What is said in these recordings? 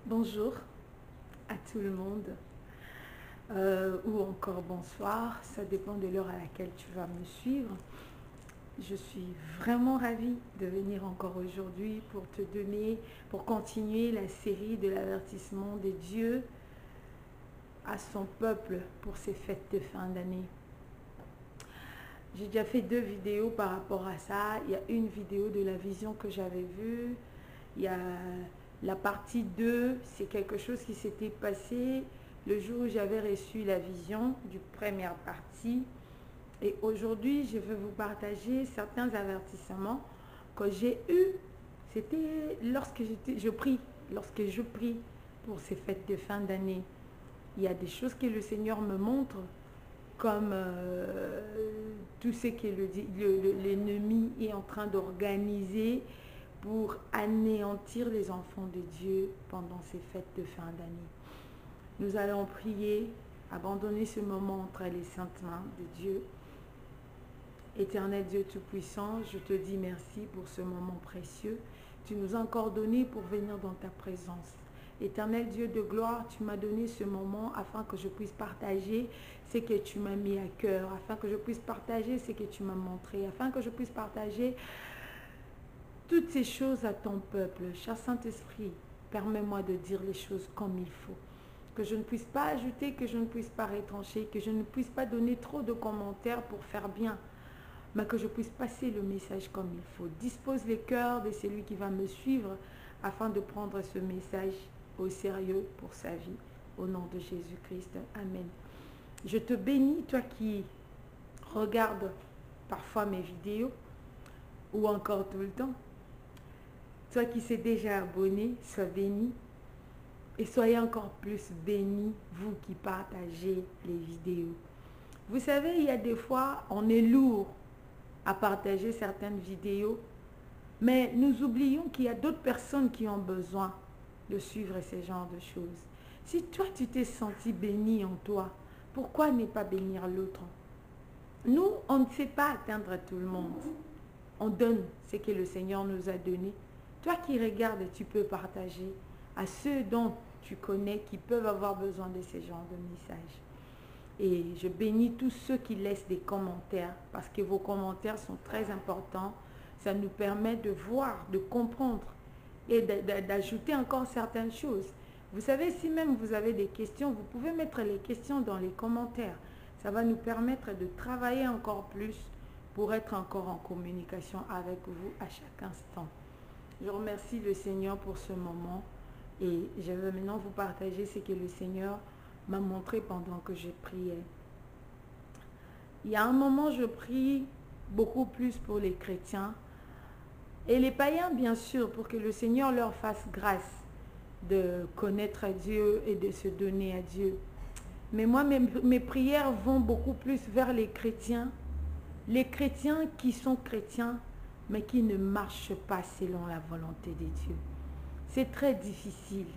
Bonjour à tout le monde, ou encore bonsoir, ça dépend de l'heure à laquelle tu vas me suivre. Je suis vraiment ravie de venir encore aujourd'hui pour continuer la série de l'avertissement de Dieu à son peuple pour ses fêtes de fin d'année. J'ai déjà fait 2 vidéos par rapport à ça. Il y a une vidéo de la vision que j'avais vue. Il y a la partie 2, c'est quelque chose qui s'était passé le jour où j'avais reçu la vision du première partie. Et aujourd'hui, je vais vous partager certains avertissements que j'ai eus. C'était lorsque je prie pour ces fêtes de fin d'année. Il y a des choses que le Seigneur me montre, comme tout ce que l'ennemi est en train d'organiser pour anéantir les enfants de Dieu pendant ces fêtes de fin d'année. Nous allons prier, abandonner ce moment entre les saintes mains de Dieu. Éternel Dieu Tout-Puissant, je te dis merci pour ce moment précieux. Tu nous as encore donné pour venir dans ta présence. Éternel Dieu de gloire, tu m'as donné ce moment afin que je puisse partager ce que tu m'as mis à cœur, afin que je puisse partager ce que tu m'as montré, afin que je puisse partager toutes ces choses à ton peuple. Cher Saint-Esprit, permets-moi de dire les choses comme il faut. Que je ne puisse pas ajouter, que je ne puisse pas retrancher, que je ne puisse pas donner trop de commentaires pour faire bien, mais que je puisse passer le message comme il faut. Dispose les cœurs de celui qui va me suivre afin de prendre ce message au sérieux pour sa vie. Au nom de Jésus-Christ. Amen. Je te bénis, toi qui regardes parfois mes vidéos ou encore tout le temps. Toi qui s'est déjà abonné, sois béni. Et soyez encore plus bénis, vous qui partagez les vidéos. Vous savez, il y a des fois, on est lourd à partager certaines vidéos, mais nous oublions qu'il y a d'autres personnes qui ont besoin de suivre ce genre de choses. Si toi, tu t'es senti béni en toi, pourquoi ne pas bénir l'autre? Nous, on ne sait pas atteindre tout le monde. On donne ce que le Seigneur nous a donné. Toi qui regardes, tu peux partager à ceux dont tu connais qui peuvent avoir besoin de ce genre de message. Et je bénis tous ceux qui laissent des commentaires parce que vos commentaires sont très importants. Ça nous permet de voir, de comprendre et d'ajouter encore certaines choses. Vous savez, si même vous avez des questions, vous pouvez mettre les questions dans les commentaires. Ça va nous permettre de travailler encore plus pour être encore en communication avec vous à chaque instant. Je remercie le Seigneur pour ce moment et je vais maintenant vous partager ce que le Seigneur m'a montré pendant que je priais. Il y a un moment, je prie beaucoup plus pour les chrétiens et les païens, bien sûr, pour que le Seigneur leur fasse grâce de connaître Dieu et de se donner à Dieu. Mais moi, mes prières vont beaucoup plus vers les chrétiens qui sont chrétiens, mais qui ne marchent pas selon la volonté de Dieu. C'est très difficile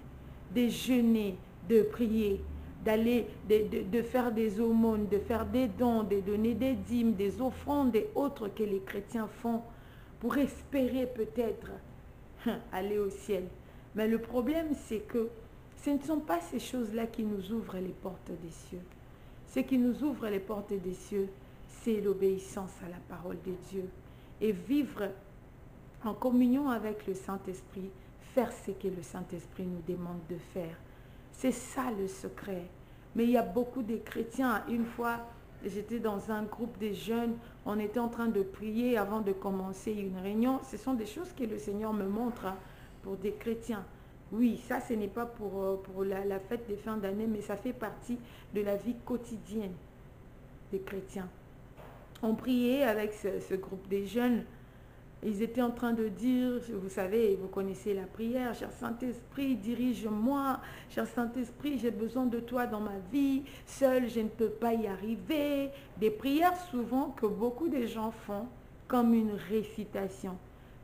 de jeûner, de prier, d'aller, de faire des aumônes, de faire des dons, de donner des dîmes, des offrandes et autres que les chrétiens font pour espérer peut-être aller au ciel. Mais le problème, c'est que ce ne sont pas ces choses-là qui nous ouvrent les portes des cieux. Ce qui nous ouvre les portes des cieux, c'est l'obéissance à la parole de Dieu. Et vivre en communion avec le Saint-Esprit, faire ce que le Saint-Esprit nous demande de faire. C'est ça le secret. Mais il y a beaucoup de chrétiens. Une fois, j'étais dans un groupe de jeunes, on était en train de prier avant de commencer une réunion. Ce sont des choses que le Seigneur me montre pour des chrétiens. Oui, ça, ce n'est pas pour la fête de fin d'année, mais ça fait partie de la vie quotidienne des chrétiens. On priait avec ce groupe de jeunes. Ils étaient en train de dire, vous savez, vous connaissez la prière, cher Saint-Esprit, dirige-moi, cher Saint-Esprit, j'ai besoin de toi dans ma vie, seul je ne peux pas y arriver. Des prières souvent que beaucoup de gens font comme une récitation,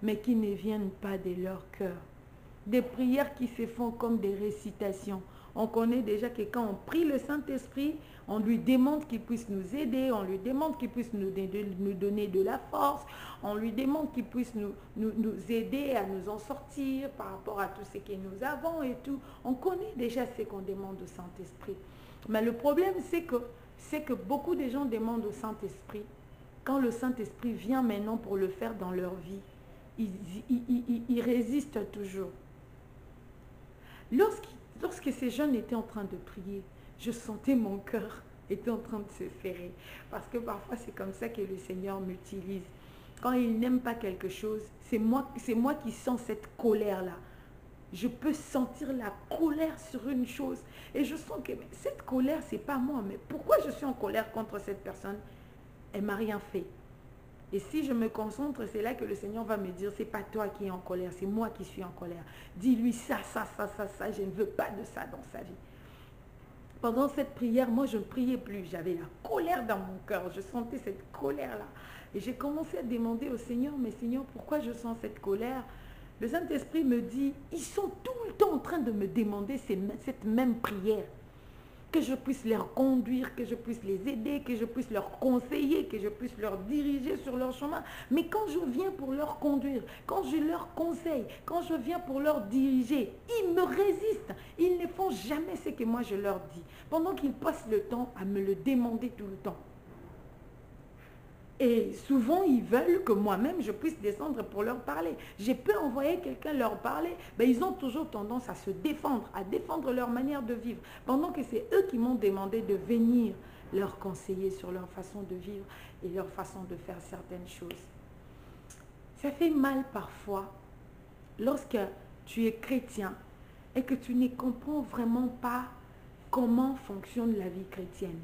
mais qui ne viennent pas de leur cœur. Des prières qui se font comme des récitations. On connaît déjà que quand on prie le Saint-Esprit, on lui demande qu'il puisse nous aider, on lui demande qu'il puisse nous donner de la force, on lui demande qu'il puisse nous aider à nous en sortir par rapport à tout ce que nous avons et tout. On connaît déjà ce qu'on demande au Saint-Esprit. Mais le problème, c'est que beaucoup de gens demandent au Saint-Esprit. Quand le Saint-Esprit vient maintenant pour le faire dans leur vie, ils résistent toujours. Lorsque ces jeunes étaient en train de prier, je sentais mon cœur était en train de se serrer. Parce que parfois, c'est comme ça que le Seigneur m'utilise. Quand il n'aime pas quelque chose, c'est moi qui sens cette colère-là. Je peux sentir la colère sur une chose. Et je sens que cette colère, c'est pas moi. Mais pourquoi je suis en colère contre cette personne? Elle m'a rien fait. Et si je me concentre, c'est là que le Seigneur va me dire, c'est pas toi qui es en colère, c'est moi qui suis en colère. Dis-lui ça, je ne veux pas de ça dans sa vie. Pendant cette prière, moi je ne priais plus, j'avais la colère dans mon cœur, je sentais cette colère-là. Et j'ai commencé à demander au Seigneur, mais Seigneur, pourquoi je sens cette colère? Le Saint-Esprit me dit, ils sont tout le temps en train de me demander cette même prière. Que je puisse les conduire, que je puisse les aider, que je puisse leur conseiller, que je puisse leur diriger sur leur chemin. Mais quand je viens pour leur conduire, quand je leur conseille, quand je viens pour leur diriger, ils me résistent. Ils ne font jamais ce que moi je leur dis. Pendant qu'ils passent le temps à me le demander tout le temps. Et souvent, ils veulent que moi-même, je puisse descendre pour leur parler. Je peux envoyer quelqu'un leur parler, mais ils ont toujours tendance à se défendre, à défendre leur manière de vivre. Pendant que c'est eux qui m'ont demandé de venir leur conseiller sur leur façon de vivre et leur façon de faire certaines choses. Ça fait mal parfois lorsque tu es chrétien et que tu ne comprends vraiment pas comment fonctionne la vie chrétienne.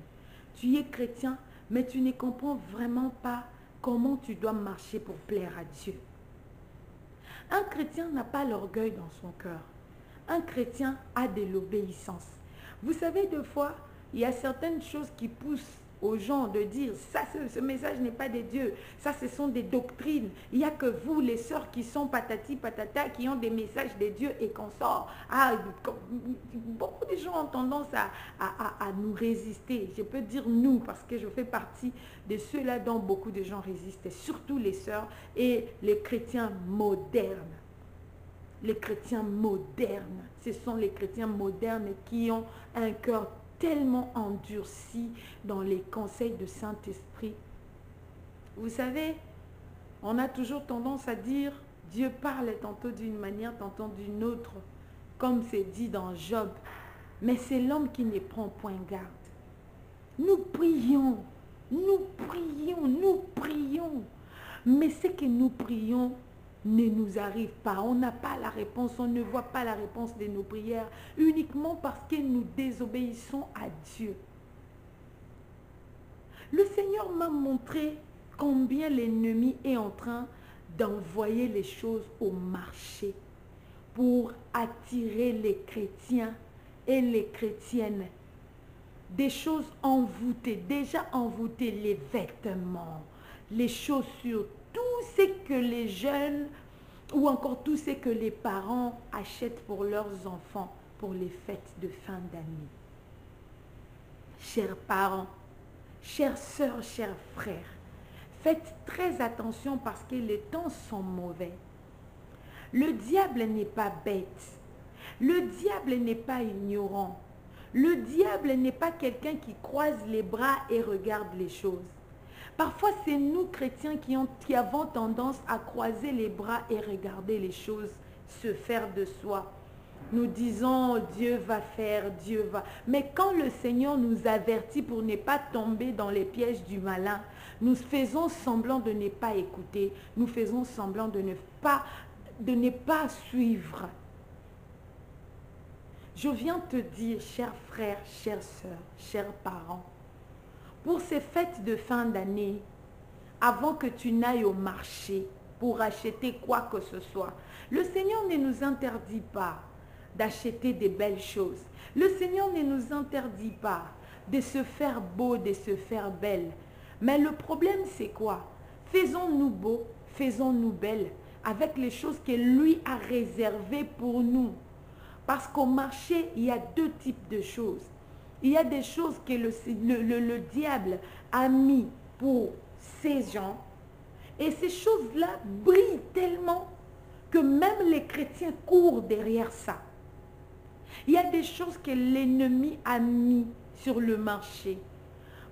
Tu es chrétien, mais tu ne comprends vraiment pas comment tu dois marcher pour plaire à Dieu. Un chrétien n'a pas l'orgueil dans son cœur. Un chrétien a de l'obéissance. Vous savez, des fois, il y a certaines choses qui poussent aux gens de dire, ça, ce message n'est pas de Dieu, ça, ce sont des doctrines. Il n'y a que vous, les sœurs, qui sont patati patata, qui ont des messages de Dieu et qu'on sort. Beaucoup de gens ont tendance à nous résister. Je peux dire nous, parce que je fais partie de ceux-là dont beaucoup de gens résistent, et surtout les sœurs et les chrétiens modernes. Les chrétiens modernes, ce sont les chrétiens modernes qui ont un cœur tellement endurci dans les conseils de Saint-Esprit. Vous savez, on a toujours tendance à dire, Dieu parle tantôt d'une manière, tantôt d'une autre, comme c'est dit dans Job. Mais c'est l'homme qui ne prend point garde. Nous prions, nous prions, nous prions. Mais ce que nous prions ne nous arrive pas. On n'a pas la réponse, on ne voit pas la réponse de nos prières uniquement parce que nous désobéissons à Dieu. Le Seigneur m'a montré combien l'ennemi est en train d'envoyer les choses au marché pour attirer les chrétiens et les chrétiennes. Des choses envoûtées, déjà envoûtées, les vêtements, les chaussures, tout ce que les jeunes ou encore tout ce que les parents achètent pour leurs enfants pour les fêtes de fin d'année. Chers parents, chères sœurs, chers frères, faites très attention parce que les temps sont mauvais. Le diable n'est pas bête. Le diable n'est pas ignorant. Le diable n'est pas quelqu'un qui croise les bras et regarde les choses. Parfois, c'est nous, chrétiens, qui avons tendance à croiser les bras et regarder les choses se faire de soi. Nous disons, Dieu va faire, Dieu va. Mais quand le Seigneur nous avertit pour ne pas tomber dans les pièges du malin, nous faisons semblant de ne pas écouter. Nous faisons semblant de ne pas suivre. Je viens te dire, chers frères, chères sœurs, chers parents, pour ces fêtes de fin d'année, avant que tu n'ailles au marché pour acheter quoi que ce soit, le Seigneur ne nous interdit pas d'acheter des belles choses. Le Seigneur ne nous interdit pas de se faire beau, de se faire belle. Mais le problème, c'est quoi? Faisons-nous beaux, faisons-nous belles avec les choses que lui a réservées pour nous. Parce qu'au marché, il y a deux types de choses. Il y a des choses que le diable a mis pour ces gens. Et ces choses-là brillent tellement que même les chrétiens courent derrière ça. Il y a des choses que l'ennemi a mis sur le marché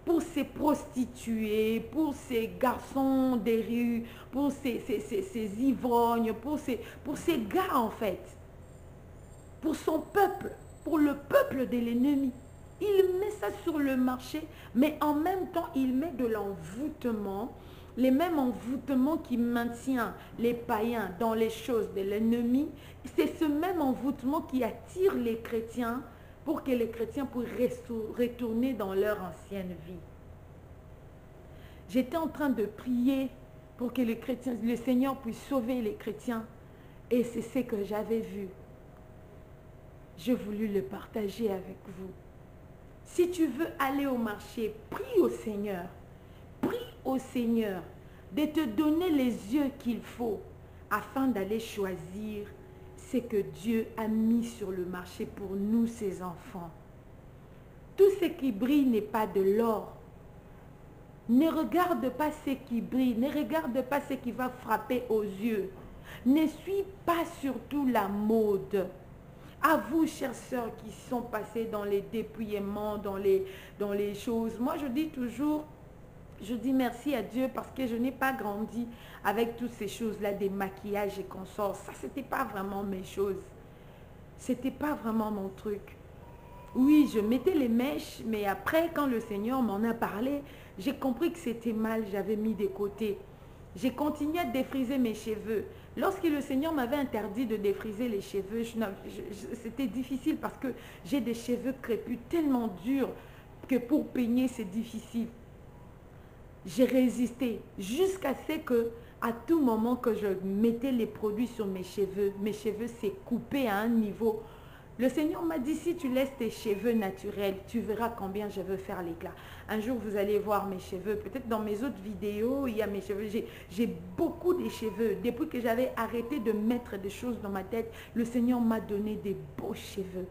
pour ces prostituées, pour ces garçons des rues, pour ces ivrognes, pour ces gars en fait, pour son peuple, pour le peuple de l'ennemi. Il met ça sur le marché, mais en même temps, il met de l'envoûtement, les mêmes envoûtements qui maintient les païens dans les choses de l'ennemi. C'est ce même envoûtement qui attire les chrétiens pour que les chrétiens puissent retourner dans leur ancienne vie. J'étais en train de prier pour que les chrétiens, le Seigneur puisse sauver les chrétiens. Et c'est ce que j'avais vu. J'ai voulu le partager avec vous. Si tu veux aller au marché, prie au Seigneur. Prie au Seigneur de te donner les yeux qu'il faut afin d'aller choisir ce que Dieu a mis sur le marché pour nous, ses enfants. Tout ce qui brille n'est pas de l'or. Ne regarde pas ce qui brille, ne regarde pas ce qui va frapper aux yeux. Ne suis pas surtout la mode. À vous, chères sœurs, qui sont passées dans les dépouillements, dans les choses. Moi, je dis toujours, je dis merci à Dieu parce que je n'ai pas grandi avec toutes ces choses-là, des maquillages et consorts. Ça, c'était pas vraiment mes choses. C'était pas vraiment mon truc. Oui, je mettais les mèches, mais après, quand le Seigneur m'en a parlé, j'ai compris que c'était mal, j'avais mis de côté. J'ai continué à défriser mes cheveux. Lorsque le Seigneur m'avait interdit de défriser les cheveux, c'était difficile parce que j'ai des cheveux crépus tellement durs que pour peigner, c'est difficile. J'ai résisté jusqu'à ce que, à tout moment que je mettais les produits sur mes cheveux s'est coupé à un niveau. Le Seigneur m'a dit, si tu laisses tes cheveux naturels, tu verras combien je veux faire l'éclat. Un jour, vous allez voir mes cheveux. Peut-être dans mes autres vidéos, il y a mes cheveux. J'ai beaucoup de cheveux. Depuis que j'avais arrêté de mettre des choses dans ma tête, le Seigneur m'a donné des beaux cheveux.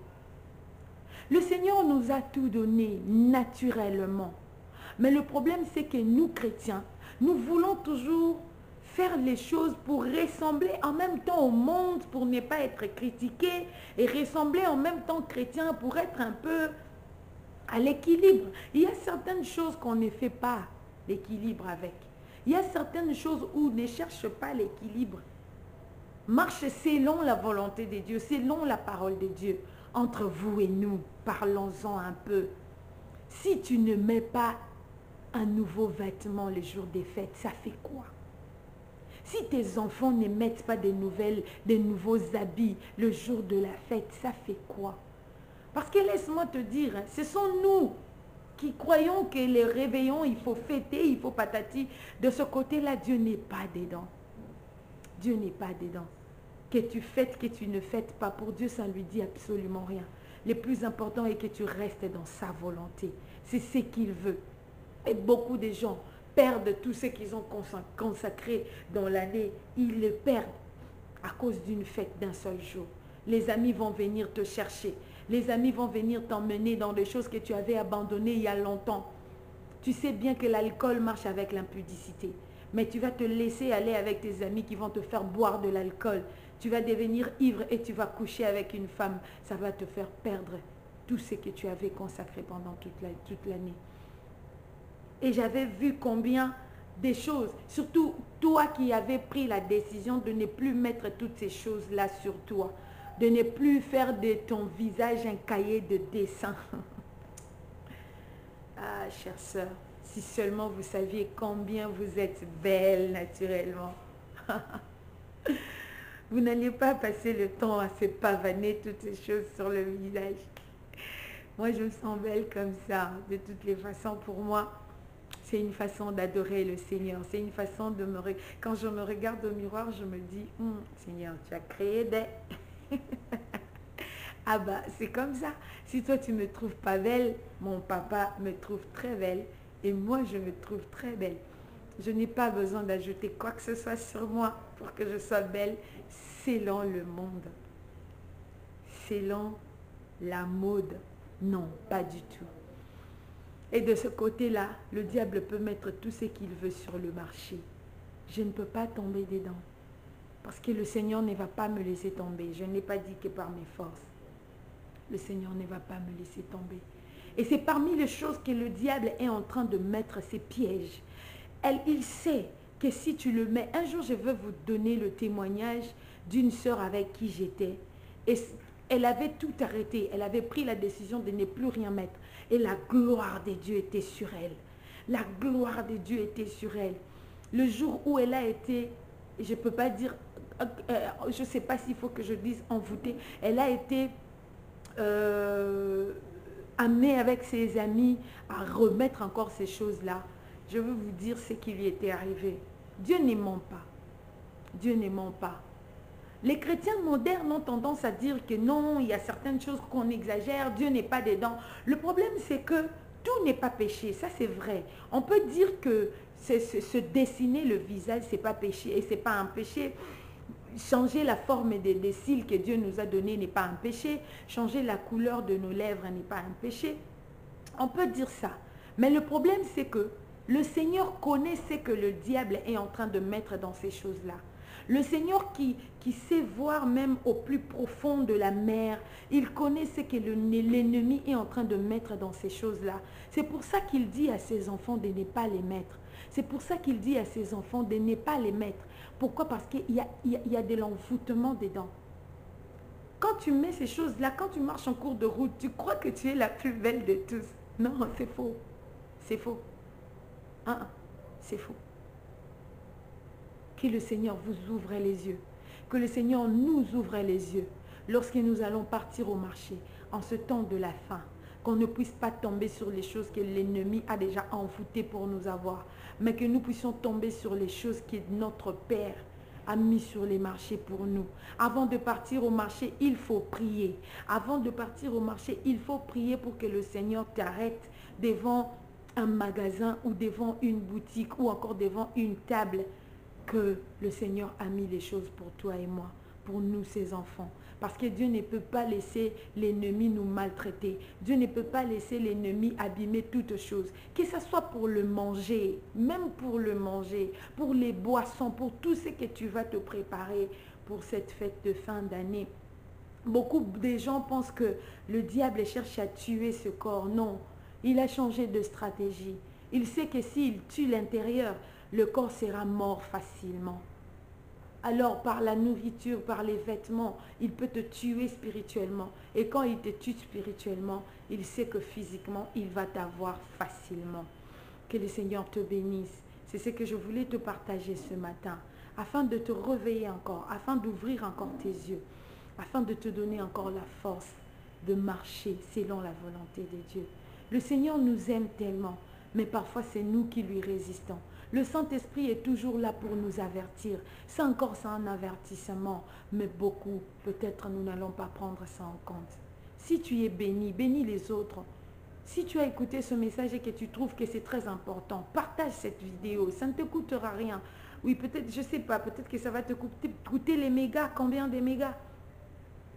Le Seigneur nous a tout donné naturellement. Mais le problème, c'est que nous, chrétiens, nous voulons toujours faire les choses pour ressembler en même temps au monde, pour ne pas être critiqué, et ressembler en même temps chrétien pour être un peu à l'équilibre. Il y a certaines choses qu'on ne fait pas l'équilibre avec. Il y a certaines choses où ne cherche pas l'équilibre. Marche selon la volonté de Dieu, selon la parole de Dieu. Entre vous et nous, parlons-en un peu. Si tu ne mets pas un nouveau vêtement le jour des fêtes, ça fait quoi? Si tes enfants ne mettent pas des nouveaux habits le jour de la fête, ça fait quoi? Parce que laisse-moi te dire, ce sont nous qui croyons que les réveillons, il faut fêter, il faut patati. De ce côté-là, Dieu n'est pas dedans. Dieu n'est pas dedans. Que tu fêtes, que tu ne fêtes pas, pour Dieu, ça ne lui dit absolument rien. Le plus important est que tu restes dans sa volonté. C'est ce qu'il veut. Et beaucoup de gens perdent tout ce qu'ils ont consacré dans l'année. Ils le perdent à cause d'une fête d'un seul jour. Les amis vont venir te chercher. Les amis vont venir t'emmener dans des choses que tu avais abandonnées il y a longtemps. Tu sais bien que l'alcool marche avec l'impudicité. Mais tu vas te laisser aller avec tes amis qui vont te faire boire de l'alcool. Tu vas devenir ivre et tu vas coucher avec une femme. Ça va te faire perdre tout ce que tu avais consacré pendant toute l'année. Et j'avais vu combien des choses, surtout toi qui avais pris la décision de ne plus mettre toutes ces choses-là sur toi, de ne plus faire de ton visage un cahier de dessin. Ah, chère sœur, si seulement vous saviez combien vous êtes belle naturellement. Vous n'allez pas passer le temps à se pavaner toutes ces choses sur le visage. Moi, je me sens belle comme ça. De toutes les façons, pour moi, c'est une façon d'adorer le Seigneur. C'est une façon de me... Quand je me regarde au miroir, je me dis, Seigneur, tu as créé des... Ah bah, c'est comme ça. Si toi, tu ne me trouves pas belle, mon papa me trouve très belle. Et moi, je me trouve très belle. Je n'ai pas besoin d'ajouter quoi que ce soit sur moi pour que je sois belle selon le monde. selon la mode. Non, pas du tout. Et de ce côté-là, le diable peut mettre tout ce qu'il veut sur le marché. Je ne peux pas tomber dedans. Parce que le Seigneur ne va pas me laisser tomber. Je ne l'ai pas dit que par mes forces. Le Seigneur ne va pas me laisser tomber. Et c'est parmi les choses que le diable est en train de mettre ses pièges. Il sait que si tu le mets... Un jour, je veux vous donner le témoignage d'une sœur avec qui j'étais. Et elle avait tout arrêté. Elle avait pris la décision de ne plus rien mettre. Et la gloire de Dieu était sur elle. La gloire de Dieu était sur elle. Le jour où elle a été, je ne peux pas dire, je ne sais pas s'il faut que je dise envoûtée, elle a été amenée avec ses amis à remettre encore ces choses-là. Je veux vous dire ce qui lui était arrivé. Dieu ne ment pas. Dieu ne ment pas. Les chrétiens modernes ont tendance à dire que non, il y a certaines choses qu'on exagère, Dieu n'est pas dedans. Le problème, c'est que tout n'est pas péché, ça c'est vrai. On peut dire que se dessiner le visage, c'est pas péché, et c'est pas un péché. Changer la forme des cils que Dieu nous a donnés n'est pas un péché. Changer la couleur de nos lèvres n'est pas un péché. On peut dire ça. Mais le problème, c'est que le Seigneur connaît ce que le diable est en train de mettre dans ces choses-là. Le Seigneur qui sait voir même au plus profond de la mer, il connaît ce que l'ennemi est en train de mettre dans ces choses-là. C'est pour ça qu'il dit à ses enfants de ne pas les mettre. C'est pour ça qu'il dit à ses enfants de ne pas les mettre. Pourquoi? Parce qu'il y a de l'envoûtement dedans. Quand tu mets ces choses-là, quand tu marches en cours de route, tu crois que tu es la plus belle de tous. Non, c'est faux. C'est faux. C'est faux. Que le Seigneur vous ouvre les yeux. Que le Seigneur nous ouvre les yeux lorsque nous allons partir au marché en ce temps de la fin. Qu'on ne puisse pas tomber sur les choses que l'ennemi a déjà envoûtées pour nous avoir. Mais que nous puissions tomber sur les choses que notre Père a mis sur les marchés pour nous. Avant de partir au marché, il faut prier. Avant de partir au marché, il faut prier pour que le Seigneur t'arrête devant un magasin ou devant une boutique ou encore devant une table que le Seigneur a mis les choses pour toi et moi, pour nous ses enfants. Parce que Dieu ne peut pas laisser l'ennemi nous maltraiter. Dieu ne peut pas laisser l'ennemi abîmer toutes choses. Que ce soit pour le manger, même pour le manger, pour les boissons, pour tout ce que tu vas te préparer pour cette fête de fin d'année. Beaucoup de gens pensent que le diable cherche à tuer ce corps. Non, il a changé de stratégie. Il sait que s'il tue l'intérieur, le corps sera mort facilement. Alors par la nourriture, par les vêtements, il peut te tuer spirituellement. Et quand il te tue spirituellement, il sait que physiquement, il va t'avoir facilement. Que le Seigneur te bénisse. C'est ce que je voulais te partager ce matin, afin de te réveiller encore, afin d'ouvrir encore tes yeux, afin de te donner encore la force de marcher selon la volonté de Dieu. Le Seigneur nous aime tellement, mais parfois c'est nous qui lui résistons. Le Saint-Esprit est toujours là pour nous avertir. Ça encore, c'est un avertissement, mais beaucoup, peut-être nous n'allons pas prendre ça en compte. Si tu es béni, bénis les autres. Si tu as écouté ce message et que tu trouves que c'est très important, partage cette vidéo, ça ne te coûtera rien. Oui, peut-être, je ne sais pas, peut-être que ça va te coûter les mégas. Combien de mégas?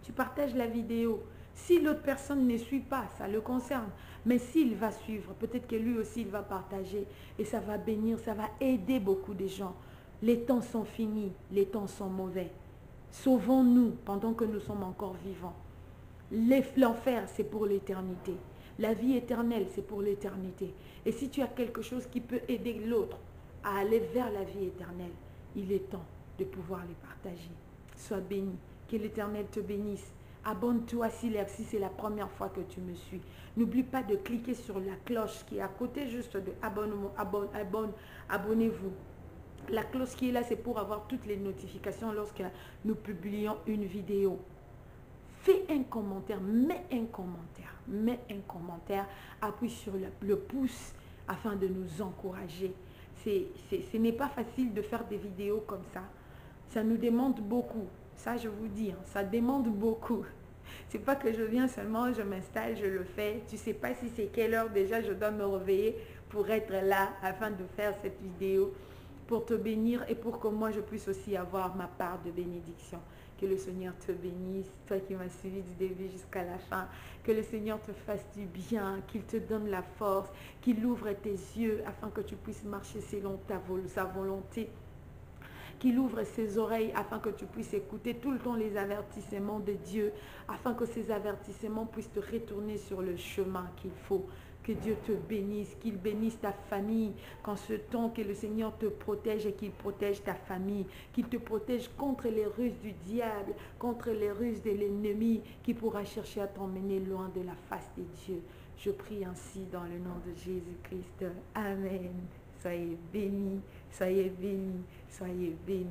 Tu partages la vidéo. Si l'autre personne ne suit pas, ça le concerne. Mais s'il va suivre, peut-être que lui aussi, il va partager. Et ça va bénir, ça va aider beaucoup de gens. Les temps sont finis, les temps sont mauvais. Sauvons-nous pendant que nous sommes encore vivants. L'enfer, c'est pour l'éternité. La vie éternelle, c'est pour l'éternité. Et si tu as quelque chose qui peut aider l'autre à aller vers la vie éternelle, il est temps de pouvoir les partager. Sois béni. Que l'Éternel te bénisse. Abonne-toi si c'est la première fois que tu me suis. N'oublie pas de cliquer sur la cloche qui est à côté juste de abonnez-vous. La cloche qui est là, c'est pour avoir toutes les notifications lorsque nous publions une vidéo. Fais un commentaire, mets un commentaire, appuie sur le pouce afin de nous encourager. Ce n'est pas facile de faire des vidéos comme ça. Ça nous demande beaucoup. Ça, je vous dis, ça demande beaucoup. C'est pas que je viens seulement, je m'installe, je le fais. Tu sais pas si c'est quelle heure déjà je dois me réveiller pour être là afin de faire cette vidéo, pour te bénir et pour que moi je puisse aussi avoir ma part de bénédiction. Que le Seigneur te bénisse, toi qui m'as suivi du début jusqu'à la fin. Que le Seigneur te fasse du bien, qu'il te donne la force, qu'il ouvre tes yeux afin que tu puisses marcher selon sa volonté. Qu'il ouvre ses oreilles afin que tu puisses écouter tout le temps les avertissements de Dieu, afin que ces avertissements puissent te retourner sur le chemin qu'il faut. Que Dieu te bénisse, qu'il bénisse ta famille, qu'en ce temps que le Seigneur te protège et qu'il protège ta famille, qu'il te protège contre les ruses du diable, contre les ruses de l'ennemi qui pourra chercher à t'emmener loin de la face de Dieu. Je prie ainsi dans le nom de Jésus-Christ. Amen. Soyez bénis, soyez bénis, soyez bénis.